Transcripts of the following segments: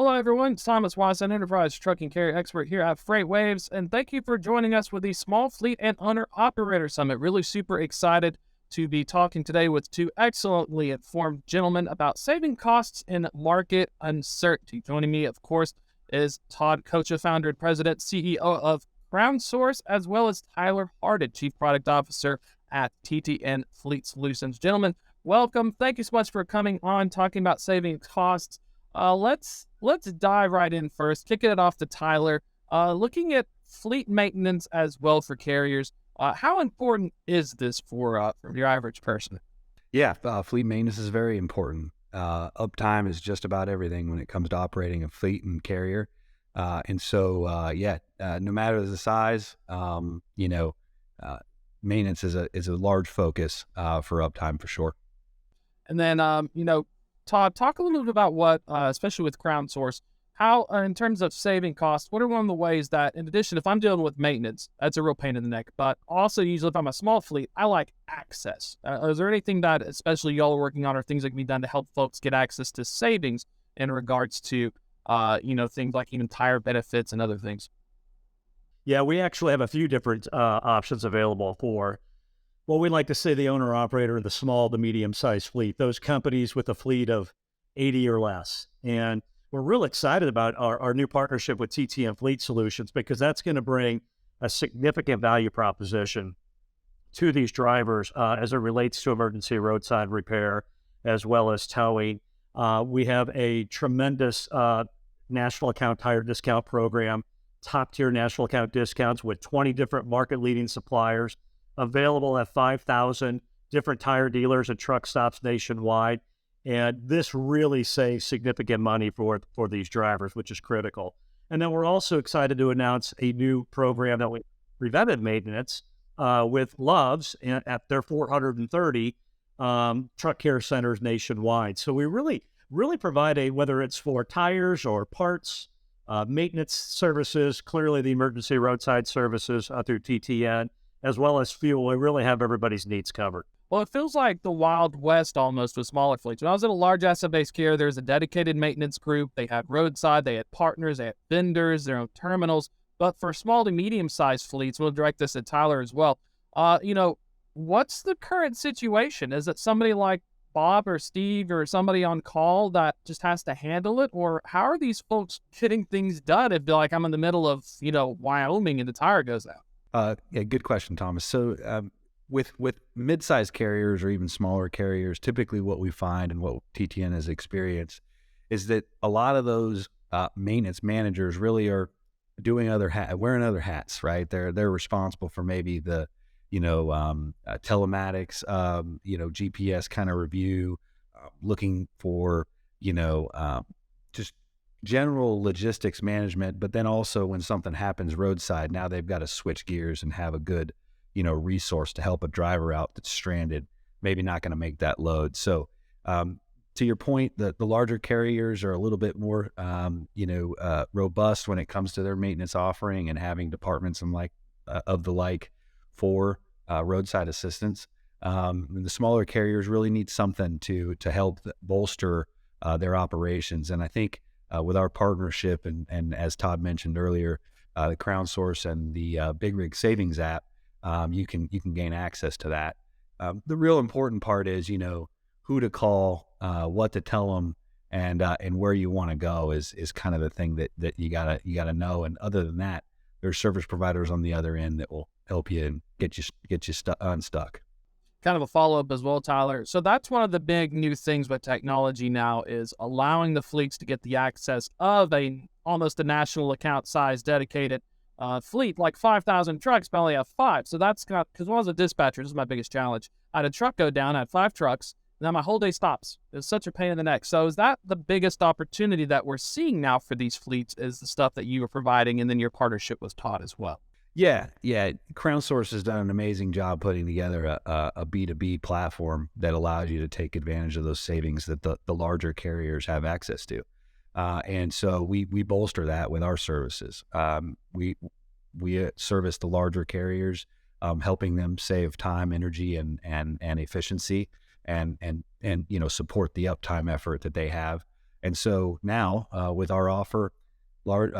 Hello, everyone. It's Thomas Watson, Enterprise Trucking Carrier Expert here at FreightWaves, and thank you for joining us with the Small Fleet and Owner-Operator Summit. Really super excited to be talking today with two excellently informed gentlemen about saving costs in market uncertainty. Joining me, of course, is Todd Koca, founder and president, CEO of CrownSource, as well as Tyler Harden, Chief Product Officer at TTN Fleet Solutions. Gentlemen, welcome. Thank you so much for coming on, talking about saving costs. Let's dive right in first, kicking it off to Tyler. Looking at fleet maintenance as well for carriers, how important is this for your average person? Yeah, fleet maintenance is very important. Uptime is just about everything when it comes to operating a fleet and carrier. No matter the size, maintenance is a large focus for uptime for sure. And then, Todd, talk a little bit about what, especially with CrownSource, how, in terms of saving costs, what are one of the ways that, in addition, if I'm dealing with maintenance, that's a real pain in the neck, but also usually if I'm a small fleet, I like access. Is there anything that, especially y'all are working on, or things that can be done to help folks get access to savings in regards to, things like even tire benefits and other things? Yeah, we actually have a few different options available for what we like to say the owner-operator, the small to medium-sized fleet, those companies with a fleet of 80 or less. And we're real excited about our new partnership with TTN Fleet Solutions, because that's going to bring a significant value proposition to these drivers as it relates to emergency roadside repair, as well as towing. We have a tremendous national account tire discount program, top-tier national account discounts with 20 different market-leading suppliers, available at 5,000 different tire dealers and truck stops nationwide. And this really saves significant money for these drivers, which is critical. And then we're also excited to announce a new program that we preventive maintenance with Love's at their 430 truck care centers nationwide. So we really provide whether it's for tires or parts, maintenance services, clearly the emergency roadside services through TTN, as well as fuel. We really have everybody's needs covered. Well, it feels like the Wild West almost with smaller fleets. When I was at a large asset-based carrier, there's a dedicated maintenance group. They had roadside, they had partners, they had vendors, their own terminals. But for small to medium-sized fleets, we'll direct this at Tyler as well. What's the current situation? Is it somebody like Bob or Steve or somebody on call that just has to handle it? Or how are these folks getting things done if, like, I'm in the middle of, Wyoming and the tire goes out? Good question, Thomas. So with mid-sized carriers or even smaller carriers, typically what we find and what TTN has experienced is that a lot of those maintenance managers really are doing wearing other hats, right? They're responsible for maybe the telematics, GPS kind of review, looking for just general logistics management, but then also when something happens roadside, now they've got to switch gears and have a good, resource to help a driver out that's stranded, maybe not going to make that load. So, to your point, the larger carriers are a little bit more, robust when it comes to their maintenance offering and having departments and of the like for roadside assistance. And the smaller carriers really need something to help bolster their operations. And I think with our partnership and as Todd mentioned earlier, the CrownSource and the Big Rig Savings app, you can gain access to that. The real important part is who to call, what to tell them, and where you want to go is kind of the thing that you gotta know. And other than that, there's service providers on the other end that will help you and get you unstuck. Kind of a follow-up as well, Tyler. So that's one of the big new things with technology now is allowing the fleets to get the access of almost a national account size dedicated fleet, like 5,000 trucks, but I only have 5. So that's because when I was a dispatcher, this is my biggest challenge. I had a truck go down, I had 5 trucks, and then my whole day stops. It's such a pain in the neck. So is that the biggest opportunity that we're seeing now for these fleets is the stuff that you are providing and then your partnership with Todd as well? Yeah. CrownSource has done an amazing job putting together a B2B platform that allows you to take advantage of those savings that the larger carriers have access to. And so we bolster that with our services. We service the larger carriers, helping them save time, energy, and efficiency, and support the uptime effort that they have. And so now with our offer,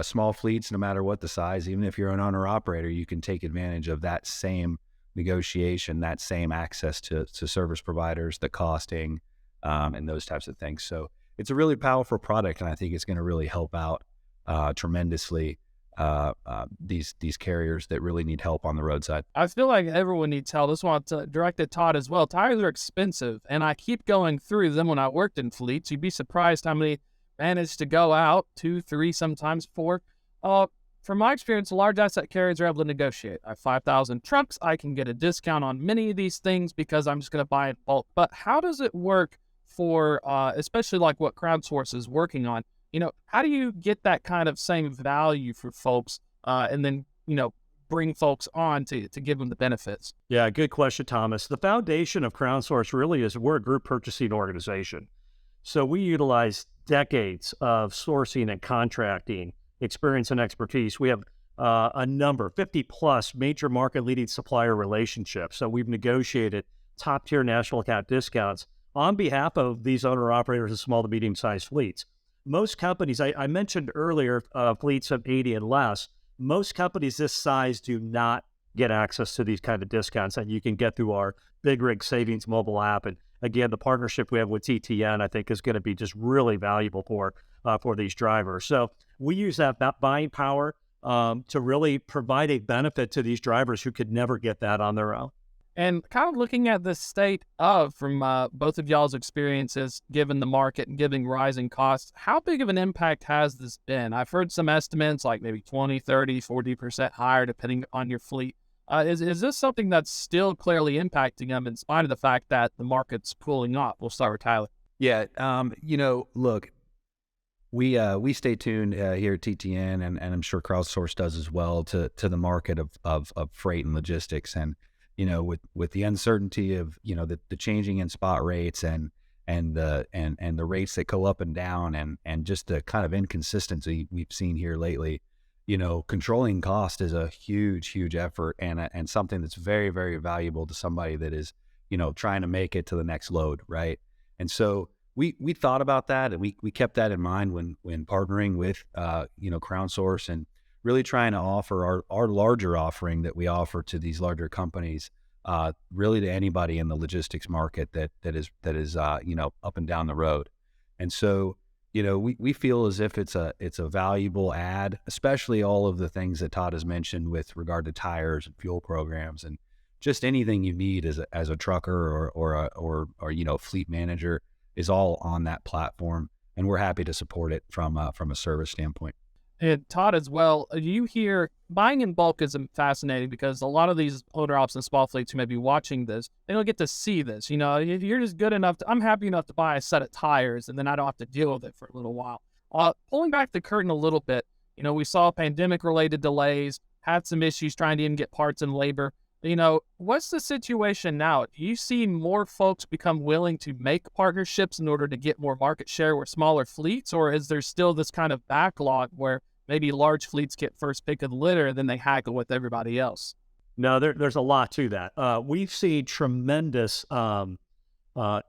small fleets, no matter what the size, even if you're an owner operator, you can take advantage of that same negotiation, that same access to service providers, the costing, and those types of things. So it's a really powerful product, and I think it's going to really help out tremendously these carriers that really need help on the roadside. I feel like everyone needs help. This one to direct at Todd as well. Tires are expensive, and I keep going through them when I worked in fleets. You'd be surprised how many managed to go out, 2, 3, sometimes 4. From my experience, large asset carriers are able to negotiate. I have 5,000 trucks. I can get a discount on many of these things because I'm just going to buy in bulk. But how does it work for, especially like what CrownSource is working on? How do you get that kind of same value for folks and then, bring folks on to give them the benefits? Yeah, good question, Thomas. The foundation of CrownSource really is we're a group purchasing organization. So we utilize decades of sourcing and contracting experience and expertise. We have a number, 50 plus major market leading supplier relationships. So we've negotiated top tier national account discounts on behalf of these owner operators of small to medium sized fleets. Most companies, I mentioned earlier, fleets of 80 and less, most companies this size do not get access to these kind of discounts that you can get through our Big Rig Savings mobile app. And again, the partnership we have with TTN, I think, is going to be just really valuable for these drivers. So we use that buying power to really provide a benefit to these drivers who could never get that on their own. And kind of looking at the state from both of y'all's experiences, given the market and given rising costs, how big of an impact has this been? I've heard some estimates like maybe 20, 30, 40% higher, depending on your fleet. Is this something that's still clearly impacting them in spite of the fact that the market's cooling off? We'll start with Tyler. Yeah. Look, we stay tuned here at TTN, and I'm sure CrowdSource does as well, to the market of freight and logistics. And with the uncertainty of the changing in spot rates and the rates that go up and down, and just the kind of inconsistency we've seen here lately, controlling cost is a huge effort, and something that's very, very valuable to somebody that is trying to make it to the next load, right? And so we thought about that, and we kept that in mind when partnering with CrownSource, and really trying to offer our larger offering that we offer to these larger companies, really to anybody in the logistics market that is up and down the road. And so we feel as if it's a valuable add, especially all of the things that Todd has mentioned with regard to tires and fuel programs and just anything you need as a trucker or fleet manager is all on that platform, and we're happy to support it from a service standpoint. And Todd as well, you hear buying in bulk is fascinating because a lot of these owner ops and small fleets who may be watching this, they don't get to see this. If you're just good enough I'm happy enough to buy a set of tires, and then I don't have to deal with it for a little while. Pulling back the curtain a little bit, we saw pandemic related delays, had some issues trying to even get parts and labor. What's the situation now? Do you see more folks become willing to make partnerships in order to get more market share with smaller fleets, or is there still this kind of backlog where maybe large fleets get first pick of the litter, then they haggle with everybody else? No, there's a lot to that. We've seen tremendous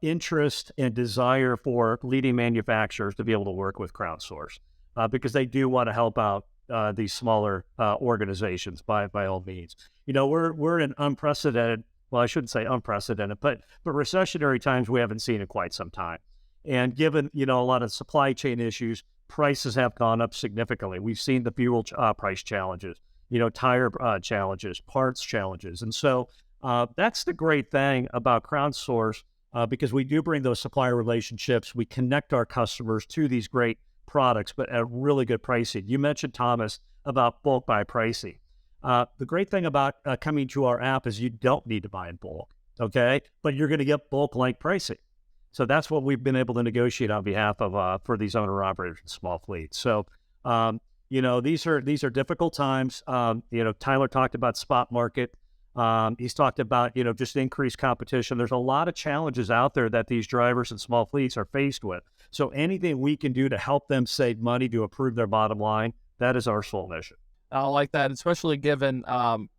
interest and desire for leading manufacturers to be able to work with CrownSource because they do want to help out these smaller organizations by all means. We're in unprecedented, well, I shouldn't say unprecedented, but recessionary times we haven't seen in quite some time. And given, a lot of supply chain issues, prices have gone up significantly. We've seen the fuel price challenges, tire challenges, parts challenges. And so that's the great thing about CrownSource because we do bring those supplier relationships. We connect our customers to these great products, but at really good pricing. You mentioned, Thomas, about bulk buy pricing. The great thing about coming to our app is you don't need to buy in bulk, okay? But you're going to get bulk-like pricing. So that's what we've been able to negotiate on behalf of for these owner-operators and small fleets. So, these are difficult times. Tyler talked about spot market. He's talked about, just increased competition. There's a lot of challenges out there that these drivers and small fleets are faced with. So anything we can do to help them save money to improve their bottom line, that is our sole mission. I like that, especially given,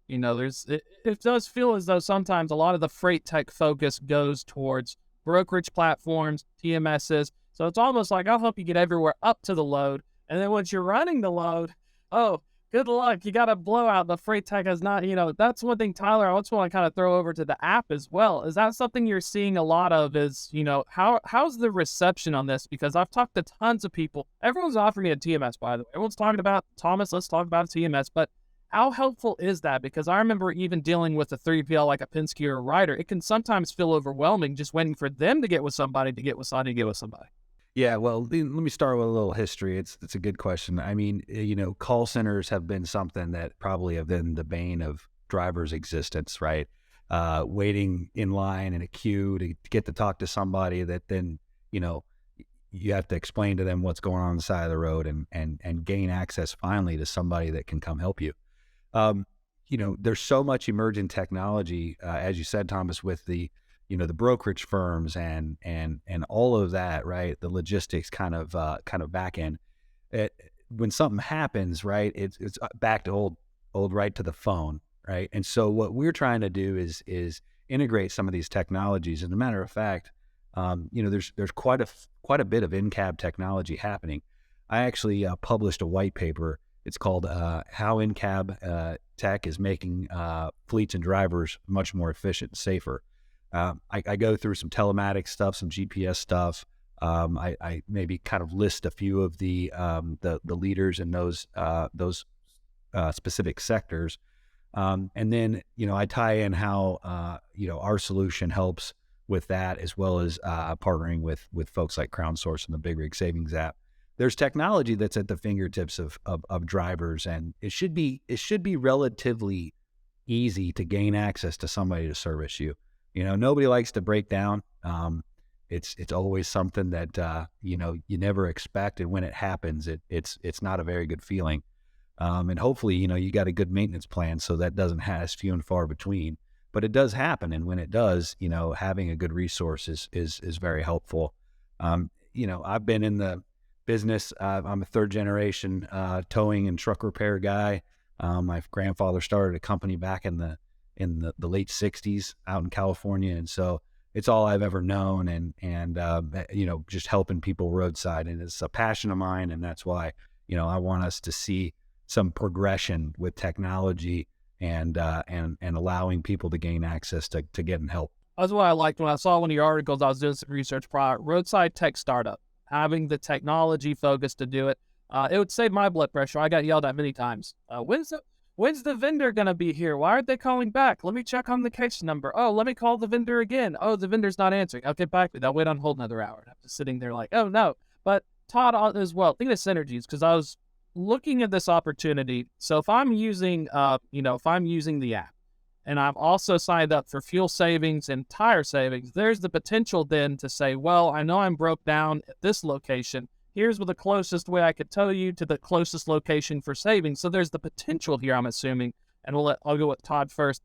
it does feel as though sometimes a lot of the freight tech focus goes towards brokerage platforms, TMSs, So it's almost like I'll help you get everywhere up to the load. And then once you're running the load, oh, good luck. You got a blowout. The freight tech has not, that's one thing, Tyler, I also want to kind of throw over to the app as well. Is that something you're seeing a lot of is, how's the reception on this? Because I've talked to tons of people. Everyone's offering me a TMS, by the way. Everyone's talking about, Thomas, let's talk about a TMS. But how helpful is that? Because I remember even dealing with a 3PL like a Penske or a Ryder, it can sometimes feel overwhelming just waiting for them to get with somebody to get with somebody to get with somebody. Yeah, well, let me start with a little history. It's a good question. I mean, call centers have been something that probably have been the bane of drivers' existence, right? Waiting in line in a queue to get to talk to somebody that then, you have to explain to them what's going on the side of the road and gain access finally to somebody that can come help you. There's so much emerging technology, as you said, Thomas, with the brokerage firms and all of that, right? The logistics kind of back end. When something happens, right, it's back to old right to the phone, right? And so what we're trying to do is integrate some of these technologies. As a matter of fact, there's quite a bit of in-cab technology happening. I actually published a white paper. It's called How In-Cab Tech is Making Fleets and Drivers Much More Efficient and Safer. I go through some telematics stuff, some GPS stuff. I maybe kind of list a few of the leaders in those specific sectors, and then I tie in how our solution helps with that, as well as partnering with folks like CrownSource and the Big Rig Savings app. There's technology that's at the fingertips of drivers, and it should be relatively easy to gain access to somebody to service you. Nobody likes to break down. It's always something that you never expect, and when it happens, it's not a very good feeling. And hopefully, you got a good maintenance plan so that doesn't have as few and far between. But it does happen, and when it does, having a good resource is very helpful. I've been in the business. I'm a third generation towing and truck repair guy. My grandfather started a company back in the late 60s out in California. And so it's all I've ever known, and just helping people roadside. And it's a passion of mine. And that's why, I want us to see some progression with technology and allowing people to gain access to getting help. That's what I liked when I saw one of your articles. I was doing some research prior. Roadside tech startup, having the technology focus to do it. It would save my blood pressure. I got yelled at many times. When's the vendor going to be here? Why aren't they calling back? Let me check on the case number. Oh, let me call the vendor again. Oh, the vendor's not answering. I'll get back to it. I'll wait on hold another hour. I'm just sitting there like, oh, no. But Todd as well, think of synergies, because I was looking at this opportunity. So if I'm using, the app, and I've also signed up for fuel savings and tire savings, there's the potential then to say, well, I know I'm broke down at this location. Here's the closest way I could tow you to the closest location for savings. So there's the potential here, I'm assuming, and I'll go with Todd first,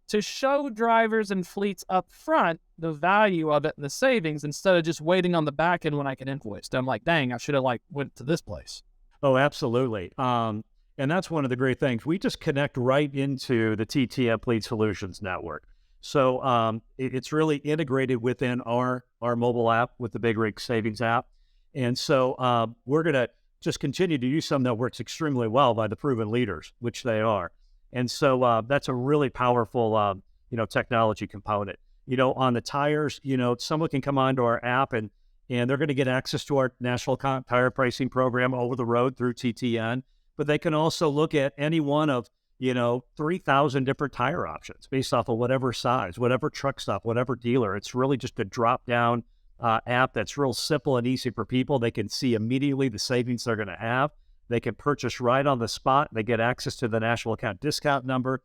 to show drivers and fleets up front the value of it and the savings instead of just waiting on the back end when I can invoice. I'm like, dang, I should have went to this place. Oh, absolutely. And that's one of the great things. We just connect right into the TTM Fleet Solutions Network. So it's really integrated within our mobile app with the Big Rig Savings app. And so we're going to just continue to use something that works extremely well by the proven leaders, which they are. And so that's a really powerful, technology component. On the tires, someone can come onto our app and they're going to get access to our national tire pricing program over the road through TTN. But they can also look at any one of, 3,000 different tire options based off of whatever size, whatever truck stop, whatever dealer. It's really just a drop down app that's real simple and easy for people. They can see immediately the savings they're going to have. They can purchase right on the spot. They get access to the national account discount number.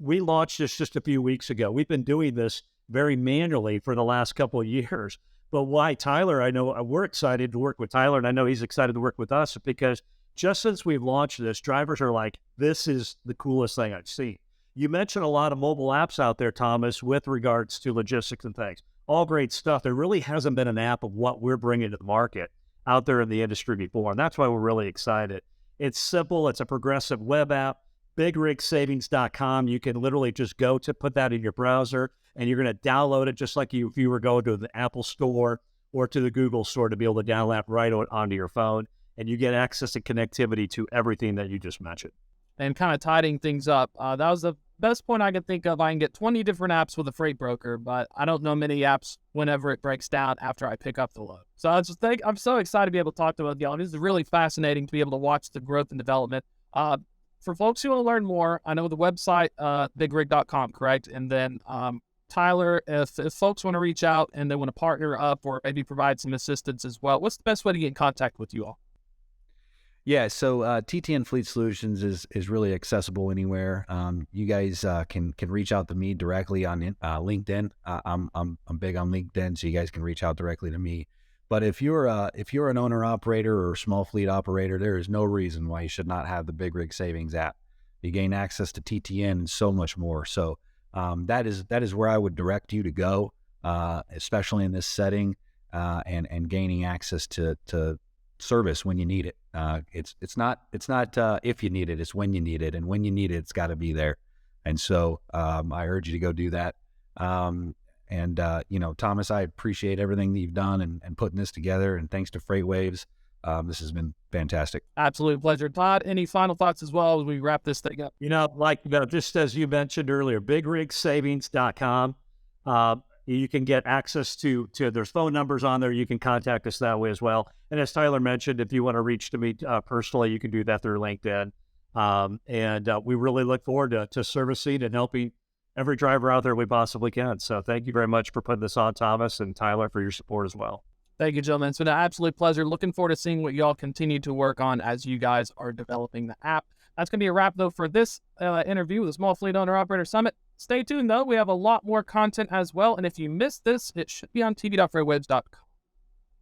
We launched this just a few weeks ago. We've been doing this very manually for the last couple of years. But why Tyler, I know we're excited to work with Tyler, and I know he's excited to work with us, because just since we've launched this, drivers are like, this is the coolest thing I've seen. You mentioned a lot of mobile apps out there, Thomas, with regards to logistics and things. All great stuff. There really hasn't been an app of what we're bringing to the market out there in the industry before, and that's why we're really excited. It's simple. It's a progressive web app. BigRigSavings.com. You can literally just go to put that in your browser, and you're going to download it just like if you were going to the Apple Store or to the Google store to be able to download that right onto your phone, and you get access and connectivity to everything that you just mentioned. And kind of tidying things up, that was the best point I could think of. I can get 20 different apps with a freight broker, but I don't know many apps whenever it breaks down after I pick up the load. So I'm so excited to be able to talk to both y'all. This is really fascinating to be able to watch the growth and development. For folks who want to learn more, I know the website, bigrig.com, correct? And then Tyler, if folks want to reach out and they want to partner up or maybe provide some assistance as well, what's the best way to get in contact with you all? Yeah, so TTN Fleet Solutions is really accessible anywhere. You guys can reach out to me directly on LinkedIn. I'm big on LinkedIn, so you guys can reach out directly to me. But if you're an owner operator or small fleet operator, there is no reason why you should not have the Big Rig Savings app. You gain access to TTN and so much more. So that is where I would direct you to go, especially in this setting, and gaining access to service when you need it. It's not if you need it, it's when you need it, and when you need it, it's got to be there. And so I urge you to go do that. Thomas, I appreciate everything that you've done and putting this together, and thanks to FreightWaves. This has been fantastic. Absolute pleasure. Todd, any final thoughts as well as we wrap this thing up? Just as you mentioned earlier, bigrigsavings.com. You can get access to there's phone numbers on there. You can contact us that way as well. And as Tyler mentioned, if you want to reach to me personally, you can do that through LinkedIn. We really look forward to servicing and helping every driver out there we possibly can. So thank you very much for putting this on, Thomas, and Tyler, for your support as well. Thank you, gentlemen. It's been an absolute pleasure. Looking forward to seeing what y'all continue to work on as you guys are developing the app. That's going to be a wrap, though, for this interview with the Small Fleet Owner Operator Summit. Stay tuned, though. We have a lot more content as well. And if you missed this, it should be on tv.freightwaves.com.